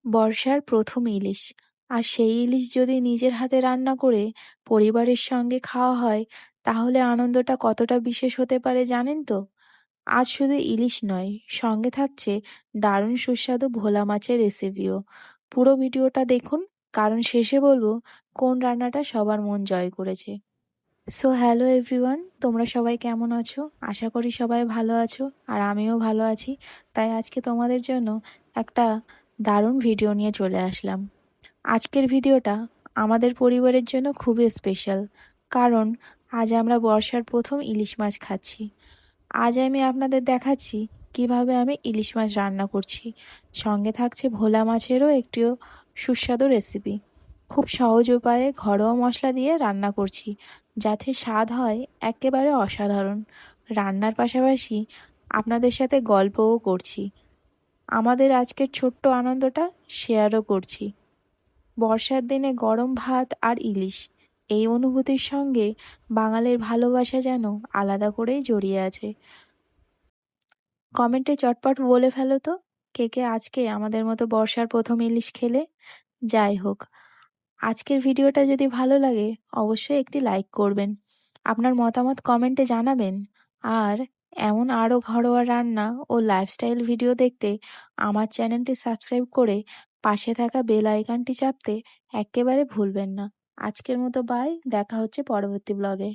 বর্ষার প্রথম ইলিশ। আর সেই ইলিশ যদি নিজের হাতে রান্না করে পরিবারের সঙ্গে খাওয়া হয়, তাহলে আনন্দটা কতটা বিশেষ হতে পারে জানেন তো? আজ শুধু ইলিশ নয়, সঙ্গে থাকছে দারুণ সুস্বাদু ভোলা মাছের রেসিপিও। পুরো ভিডিওটা দেখুন, কারণ শেষে বলবো কোন রান্নাটা সবার মন জয় করেছে। সো হ্যালো এভরিওয়ান, তোমরা সবাই কেমন আছো? আশা করি সবাই ভালো আছো, আর আমিও ভালো আছি। তাই আজকে তোমাদের জন্য একটা দারুণ ভিডিও নিয়ে চলে আসলাম। আজকের ভিডিওটা আমাদের পরিবারের জন্য খুবই স্পেশাল, কারণ আজ আমরা বর্ষার প্রথম ইলিশ মাছ খাচ্ছি। আজ আমি আপনাদের দেখাচ্ছি কিভাবে আমি ইলিশ মাছ রান্না করছি। সঙ্গে থাকছে ভোলা মাছেরও একটিও সুস্বাদু রেসিপি। খুব সহজ উপায়ে ঘরোয়া মশলা দিয়ে রান্না করছি, যাতে স্বাদ হয় একেবারে অসাধারণ। রান্নার পাশাপাশি আপনাদের সাথে গল্পও করছি, আমাদের আজকের ছোট্ট আনন্দটা শেয়ারও করছি। বর্ষার দিনে গরম ভাত আর ইলিশ, এই অনুভূতির সঙ্গে বাঙালির ভালোবাসা যেন আলাদা করেই জড়িয়ে আছে। কমেন্টে চটপট বলে ফেলো তো, কে কে আজকে আমাদের মতো বর্ষার প্রথম ইলিশ খেলে। যাই হোক, আজকের ভিডিওটা যদি ভালো লাগে অবশ্যই একটি লাইক করবেন, আপনার মতামত কমেন্টে জানাবেন। আর এমন আরও ঘরোয়া রান্না ও লাইফস্টাইল ভিডিও দেখতে আমার চ্যানেলটি সাবস্ক্রাইব করে পাশে থাকা বেল আইকনটি চাপতে একেবারে ভুলবেন না। আজকের মতো বাই, দেখা হচ্ছে পরবর্তী ব্লগে।